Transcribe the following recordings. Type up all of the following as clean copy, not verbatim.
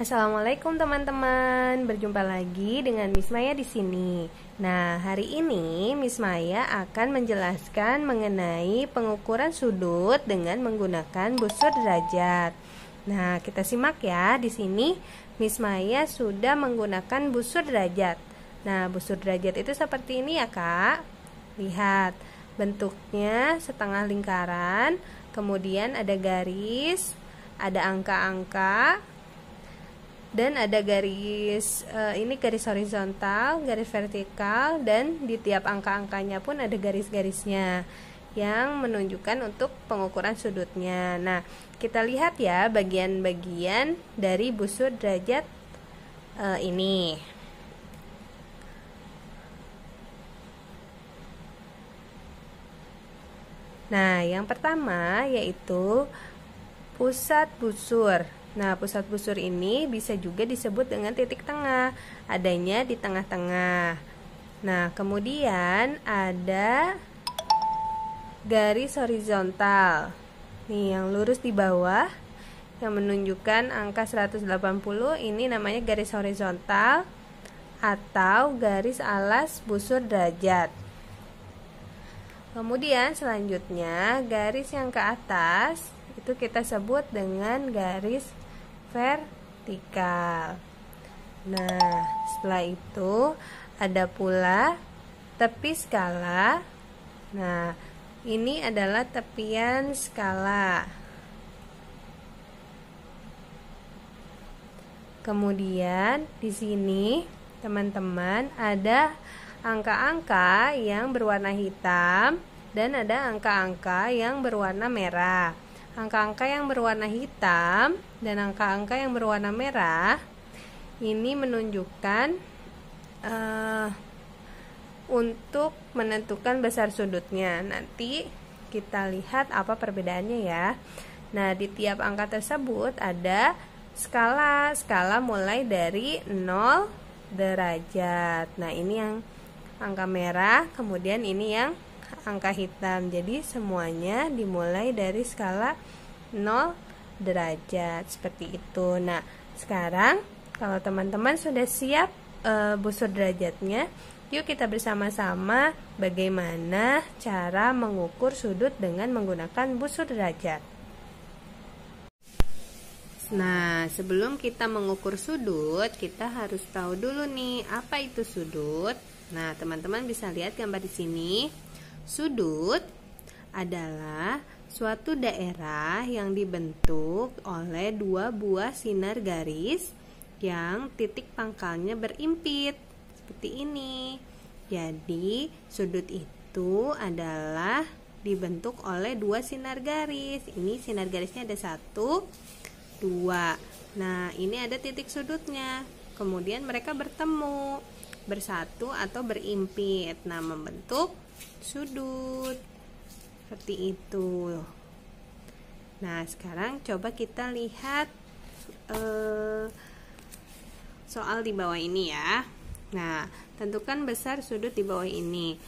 Assalamualaikum teman-teman, berjumpa lagi dengan Miss Maya di sini. Nah, hari ini Miss Maya akan menjelaskan mengenai pengukuran sudut dengan menggunakan busur derajat. Nah, kita simak ya. Di sini Miss Maya sudah menggunakan busur derajat. Nah, busur derajat itu seperti ini ya, Kak. Lihat, bentuknya setengah lingkaran, kemudian ada garis, ada angka-angka, dan ada garis ini garis horizontal, garis vertikal, dan di tiap angka-angkanya pun ada garis-garisnya yang menunjukkan untuk pengukuran sudutnya. Nah, kita lihat ya bagian-bagian dari busur derajat ini. Nah, yang pertama yaitu pusat busur. Nah, pusat busur ini bisa juga disebut dengan titik tengah, adanya di tengah-tengah. Nah, kemudian ada garis horizontal. Nih, yang lurus di bawah yang menunjukkan angka 180, ini namanya garis horizontal atau garis alas busur derajat. Kemudian selanjutnya garis yang ke atas itu kita sebut dengan garis vertikal. Nah, setelah itu ada pula tepi skala. Nah, ini adalah tepian skala. Kemudian di sini teman-teman ada angka-angka yang berwarna hitam dan ada angka-angka yang berwarna merah. Angka-angka yang berwarna hitam dan angka-angka yang berwarna merah ini menunjukkan untuk menentukan besar sudutnya. Nanti kita lihat apa perbedaannya ya. Nah, di tiap angka tersebut ada skala mulai dari 0 derajat. Nah, ini yang angka merah, kemudian ini yang angka hitam. Jadi semuanya dimulai dari skala 0 derajat seperti itu. Nah, sekarang kalau teman-teman sudah siap busur derajatnya, yuk kita bersama-sama bagaimana cara mengukur sudut dengan menggunakan busur derajat. Nah, sebelum kita mengukur sudut, kita harus tahu dulu nih apa itu sudut. Nah, teman-teman bisa lihat gambar di sini. Sudut adalah suatu daerah yang dibentuk oleh dua buah sinar garis yang titik pangkalnya berimpit seperti ini. Jadi, sudut itu adalah dibentuk oleh dua sinar garis. Ini sinar garisnya ada 1, 2. Nah, ini ada titik sudutnya. Kemudian mereka bertemu, bersatu atau berimpit. Nah, membentuk sudut seperti itu. Nah, sekarang coba kita lihat soal di bawah ini ya. Nah, tentukan besar sudut di bawah ini.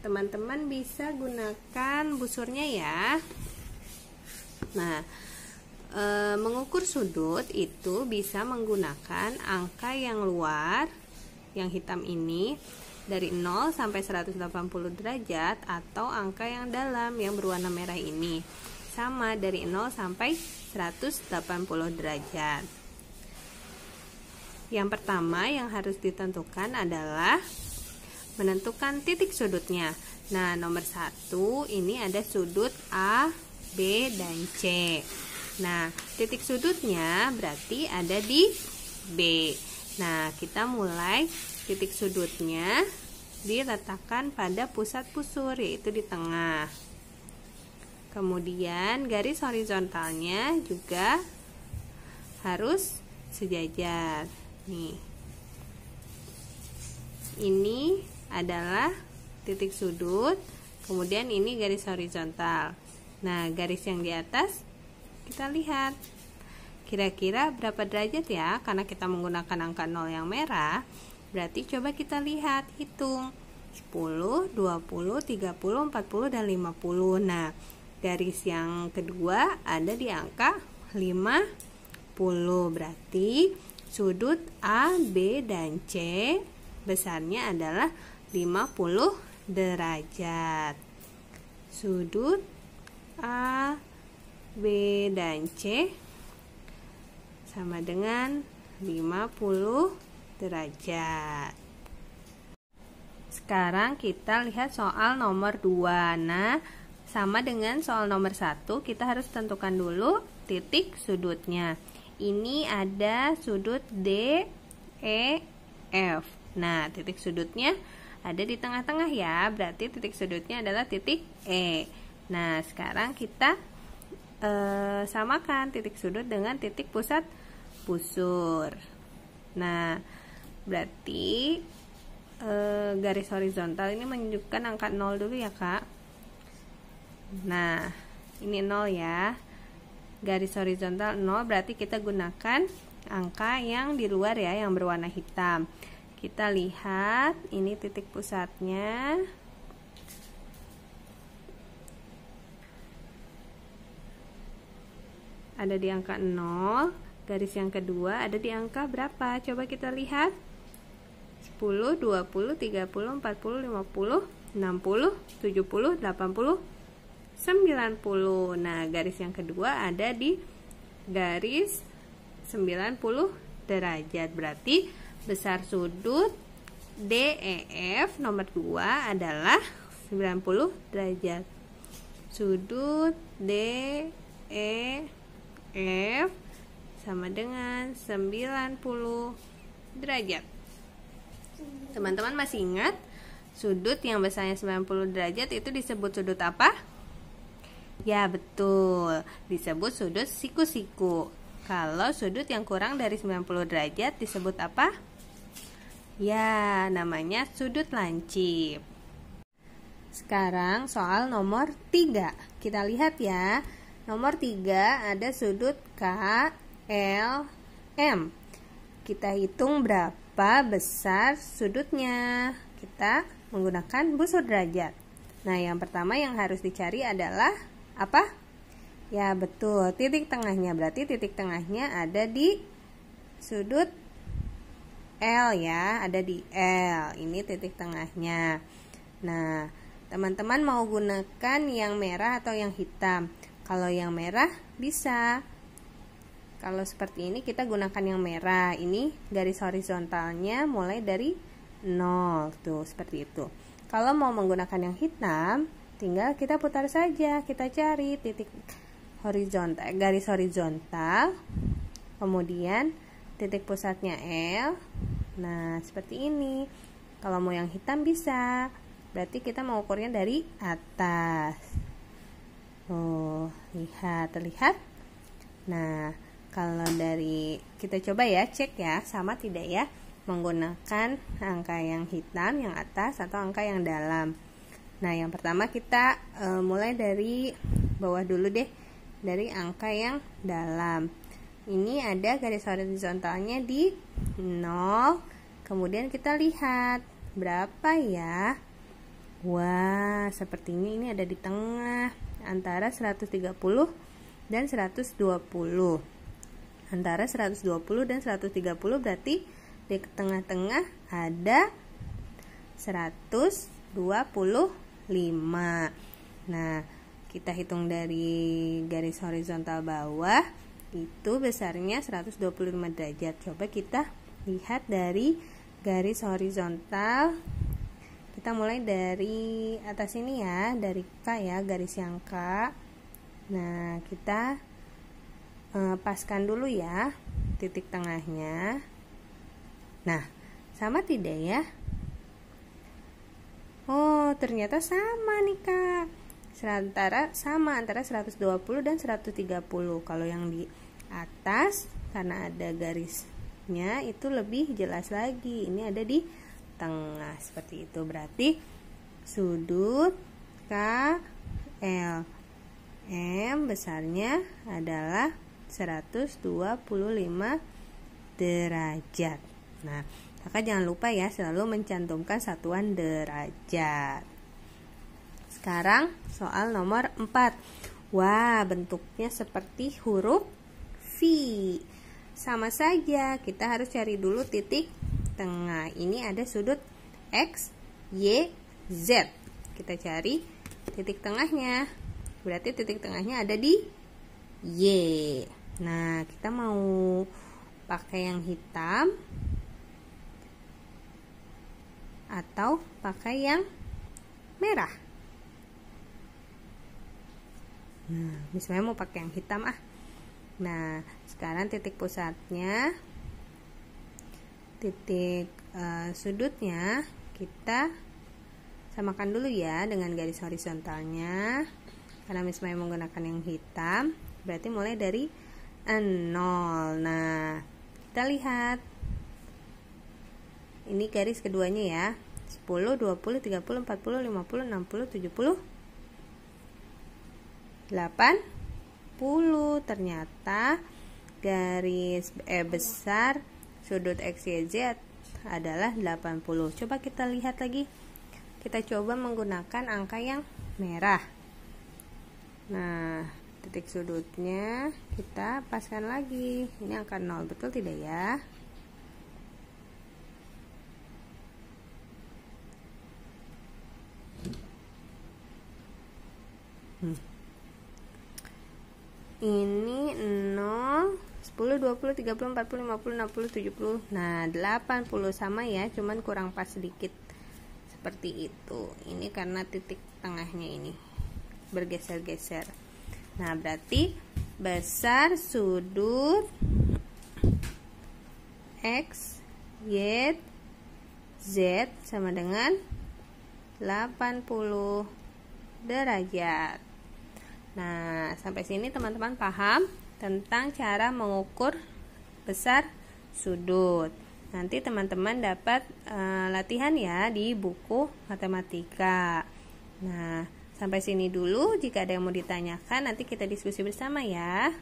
Teman-teman bisa gunakan busurnya ya. Nah, mengukur sudut itu bisa menggunakan angka yang luar, yang hitam ini, dari 0 sampai 180 derajat, atau angka yang dalam yang berwarna merah ini sama dari 0 sampai 180 derajat. Yang pertama yang harus ditentukan adalah menentukan titik sudutnya. Nah, nomor 1 ini ada sudut A, B, dan C. Nah, titik sudutnya berarti ada di B. Nah, kita mulai titik sudutnya diletakkan pada pusat busur, yaitu di tengah. Kemudian garis horizontalnya juga harus sejajar. Nih. Ini adalah titik sudut, kemudian ini garis horizontal. Nah, garis yang di atas kita lihat kira-kira berapa derajat ya, karena kita menggunakan angka 0 yang merah. Berarti coba kita lihat, hitung 10, 20, 30, 40, dan 50. Nah, garis yang kedua ada di angka 50. Berarti sudut A, B, dan C besarnya adalah 50 derajat. Sudut A, B, dan C sama dengan 50 derajat. Sekarang kita lihat soal nomor 2. Nah, sama dengan soal nomor 1, kita harus tentukan dulu titik sudutnya. Ini ada sudut D, E, F. Nah, titik sudutnya ada di tengah-tengah ya, berarti titik sudutnya adalah titik E. Nah, sekarang kita samakan titik sudut dengan titik pusat busur. Nah, berarti garis horizontal ini menunjukkan angka 0 dulu ya Kak. Nah, ini 0 ya. Garis horizontal 0, berarti kita gunakan angka yang di luar ya, yang berwarna hitam. Kita lihat, ini titik pusatnya. Ada di angka 0. Garis yang kedua ada di angka berapa? Coba kita lihat. 10, 20, 30, 40, 50, 60, 70, 80, 90. Nah, garis yang kedua ada di garis 90 derajat. Berarti besar sudut DEF nomor 2 adalah 90 derajat. Sudut DEF sama dengan 90 derajat. Teman-teman masih ingat sudut yang besarnya 90 derajat itu disebut sudut apa? Ya, betul, disebut sudut siku-siku. Kalau sudut yang kurang dari 90 derajat disebut apa? Ya, namanya sudut lancip. Sekarang soal nomor 3. Kita lihat ya. Nomor 3 ada sudut KLM. Kita hitung berapa besar sudutnya. Kita menggunakan busur derajat. Nah, yang pertama yang harus dicari adalah apa? Ya, betul, titik tengahnya. Berarti titik tengahnya ada di sudut L ya, ada di L. Ini titik tengahnya. Nah, teman-teman mau gunakan yang merah atau yang hitam? Kalau yang merah bisa. Kalau seperti ini kita gunakan yang merah. Ini garis horizontalnya mulai dari 0. Tuh, seperti itu. Kalau mau menggunakan yang hitam, tinggal kita putar saja. Kita cari titik horizontal, garis horizontal. Kemudian titik pusatnya L. Nah, seperti ini. Kalau mau yang hitam bisa. Berarti kita mau ukurnya dari atas. Oh, lihat, terlihat? Nah, kalau dari kita coba ya, cek ya, sama tidak ya menggunakan angka yang hitam yang atas atau angka yang dalam. Nah, yang pertama kita mulai dari bawah dulu deh, dari angka yang dalam. Ini ada garis horizontalnya di 0. Kemudian kita lihat berapa ya. Wah, sepertinya ini ada di tengah antara 130 dan 120. Antara 120 dan 130 berarti di tengah-tengah ada 125. Nah, kita hitung dari garis horizontal bawah itu besarnya 125 derajat. Coba kita lihat dari garis horizontal. Kita mulai dari atas ini ya, dari K ya, garis yang K. Nah, kita paskan dulu ya titik tengahnya. Nah, sama tidak ya? Oh, ternyata sama nih Kak. Sama antara 120 dan 130. Kalau yang di atas karena ada garisnya itu lebih jelas lagi. Ini ada di tengah seperti itu. Berarti sudut KLM besarnya adalah 125 derajat. Nah, Kakak jangan lupa ya selalu mencantumkan satuan derajat. Sekarang soal nomor 4. Wah, bentuknya seperti huruf V. Sama saja, kita harus cari dulu titik tengah. Ini ada sudut X, Y, Z. Kita cari titik tengahnya. Berarti titik tengahnya ada di Y. Nah, kita mau pakai yang hitam atau pakai yang merah. Nah, misalnya mau pakai yang hitam ah. Nah, sekarang titik pusatnya, titik sudutnya kita samakan dulu ya dengan garis horizontalnya. Karena Miss Maya menggunakan yang hitam, berarti mulai dari 0. Nah, kita lihat. Ini garis keduanya ya. 10, 20, 30, 40, 50, 60, 70, 80. Ternyata garis besar sudut XYZ adalah 80. Coba kita lihat lagi. Kita coba menggunakan angka yang merah. Nah, titik sudutnya kita paskan lagi. Ini angka 0, betul tidak ya? Ini 0, 10, 20, 30, 40, 50, 60, 70. Nah, 80 sama ya, cuman kurang pas sedikit. Seperti itu. Ini karena titik tengahnya ini bergeser-geser. Nah, berarti besar sudut X, Y, Z sama dengan 80 derajat. Nah, sampai sini teman-teman paham tentang cara mengukur besar sudut. Nanti teman-teman dapat latihan ya di buku matematika. Nah, sampai sini dulu. Jika ada yang mau ditanyakan, nanti kita diskusi bersama ya.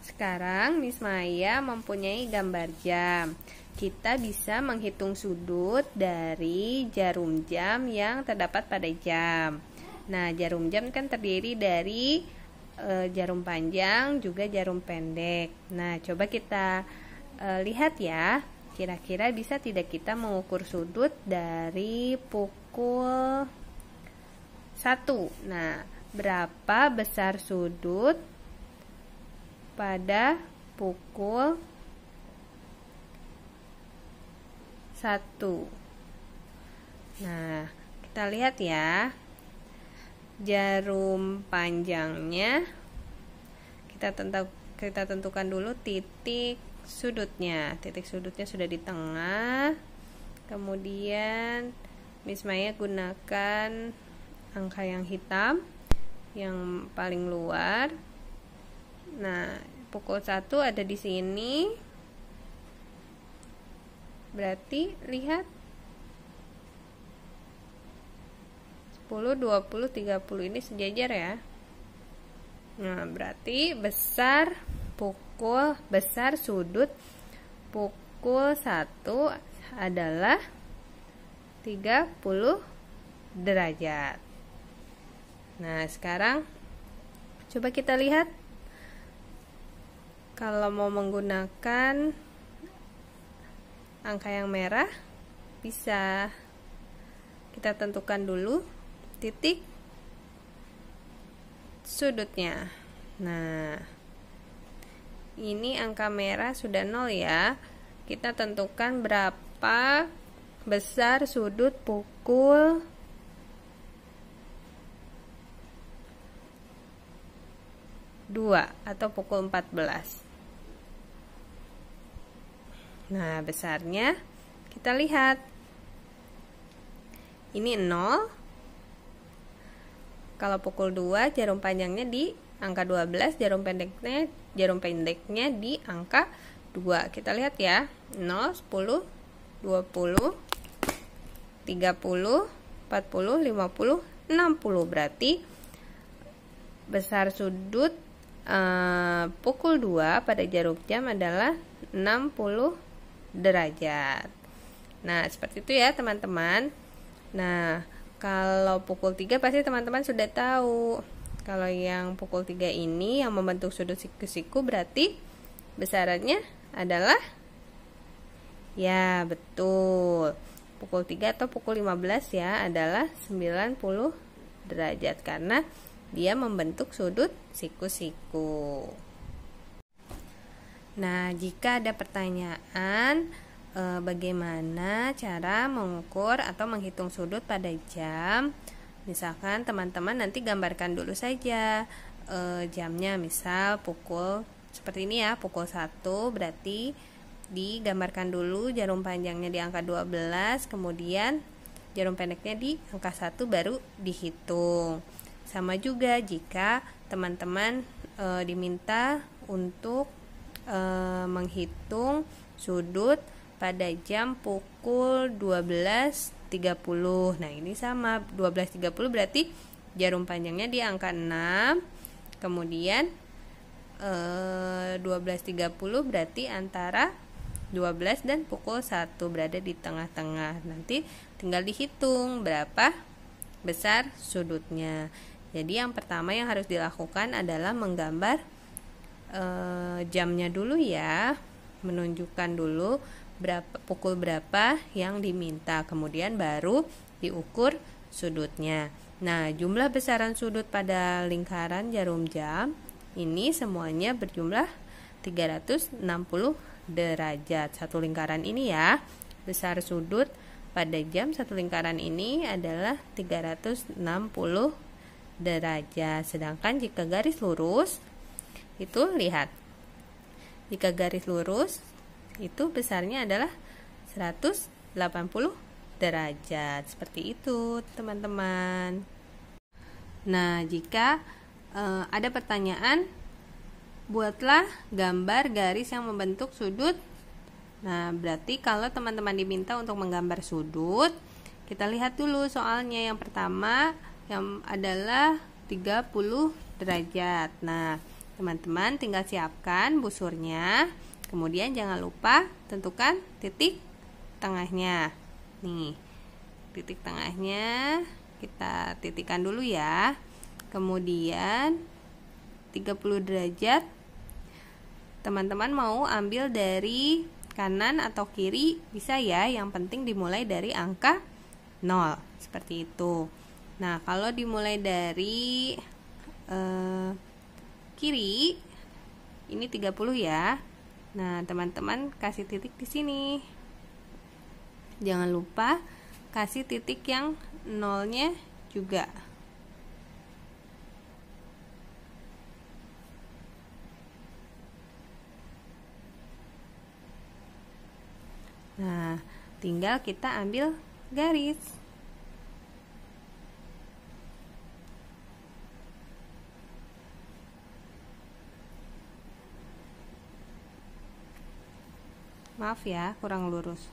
Sekarang Miss Maya mempunyai gambar jam. Kita bisa menghitung sudut dari jarum jam yang terdapat pada jam. Nah, jarum jam kan terdiri dari jarum panjang juga jarum pendek. Nah, coba kita lihat ya, kira-kira bisa tidak kita mengukur sudut dari pukul 1. Nah, berapa besar sudut pada pukul 1? Nah, kita lihat ya. Jarum panjangnya kita tentukan dulu titik sudutnya. Titik sudutnya sudah di tengah. Kemudian Miss Maya gunakan angka yang hitam yang paling luar. Nah, pukul 1 ada di sini. Berarti lihat 10, 20, 30 ini sejajar ya. Nah, berarti besar sudut pukul 1 adalah 30 derajat. Nah, sekarang coba kita lihat. Kalau mau menggunakan angka yang merah, bisa kita tentukan dulu titik sudutnya. Nah, ini angka merah sudah 0 ya. Kita tentukan berapa besar sudut pukul 2 atau pukul 14. Nah, besarnya kita lihat. Ini 0. Kalau pukul 2, jarum panjangnya di angka 12, jarum pendeknya di angka 2. Kita lihat ya. 0, 10, 20, 30, 40, 50, 60. Berarti besar sudut pukul 2 pada jarum jam adalah 60 derajat. Nah, seperti itu ya teman-teman. Nah, kalau pukul 3 pasti teman-teman sudah tahu. Kalau yang pukul 3 ini yang membentuk sudut siku-siku berarti besarannya adalah, ya betul, pukul 3 atau pukul 15 ya, adalah 90 derajat karena dia membentuk sudut siku-siku. Nah, jika ada pertanyaan bagaimana cara mengukur atau menghitung sudut pada jam, misalkan teman-teman nanti gambarkan dulu saja jamnya, misal pukul seperti ini ya, pukul 1, berarti digambarkan dulu jarum panjangnya di angka 12, kemudian jarum pendeknya di angka 1 baru dihitung. Sama juga jika teman-teman diminta untuk menghitung sudut pada jam pukul 12.30. Nah, ini sama, 12.30 berarti jarum panjangnya di angka 6, kemudian 12.30 berarti antara 12 dan pukul 1, berada di tengah-tengah. Nanti tinggal dihitung berapa besar sudutnya. Jadi yang pertama yang harus dilakukan adalah menggambar jamnya dulu ya, menunjukkan dulu pukul berapa yang diminta, kemudian baru diukur sudutnya. Nah, jumlah besaran sudut pada lingkaran jarum jam ini semuanya berjumlah 360 derajat. Satu lingkaran ini ya, besar sudut pada jam satu lingkaran ini adalah 360 derajat. Sedangkan jika garis lurus, itu lihat, jika garis lurus itu besarnya adalah 180 derajat. Seperti itu teman-teman. Nah, jika ada pertanyaan, buatlah gambar garis yang membentuk sudut. Nah, berarti kalau teman-teman diminta untuk menggambar sudut, kita lihat dulu soalnya. Yang pertama yang adalah 30 derajat. Nah, teman-teman tinggal siapkan busurnya. Kemudian jangan lupa tentukan titik tengahnya. Nih, titik tengahnya kita titikkan dulu ya. Kemudian 30 derajat teman-teman mau ambil dari kanan atau kiri bisa ya, yang penting dimulai dari angka 0 seperti itu. Nah, kalau dimulai dari kiri ini 30 ya. Nah, teman-teman kasih titik di sini. Jangan lupa kasih titik yang 0-nya juga. Nah, tinggal kita ambil garis. Maaf ya, kurang lurus.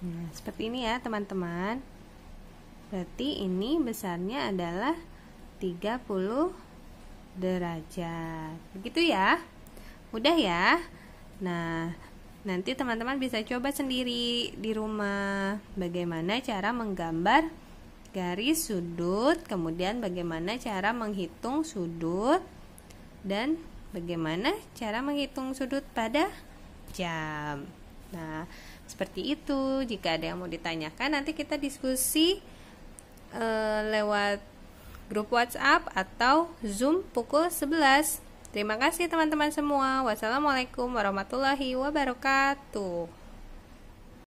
Nah, seperti ini ya teman-teman. Berarti ini besarnya adalah 30 derajat. Begitu ya. Mudah ya. Nah, nanti teman-teman bisa coba sendiri di rumah bagaimana cara menggambar garis sudut, kemudian bagaimana cara menghitung sudut, dan bagaimana cara menghitung sudut pada jam. Nah, seperti itu. Jika ada yang mau ditanyakan, nanti kita diskusi lewat grup WhatsApp atau Zoom pukul 11. Terima kasih teman-teman semua. Wassalamualaikum warahmatullahi wabarakatuh.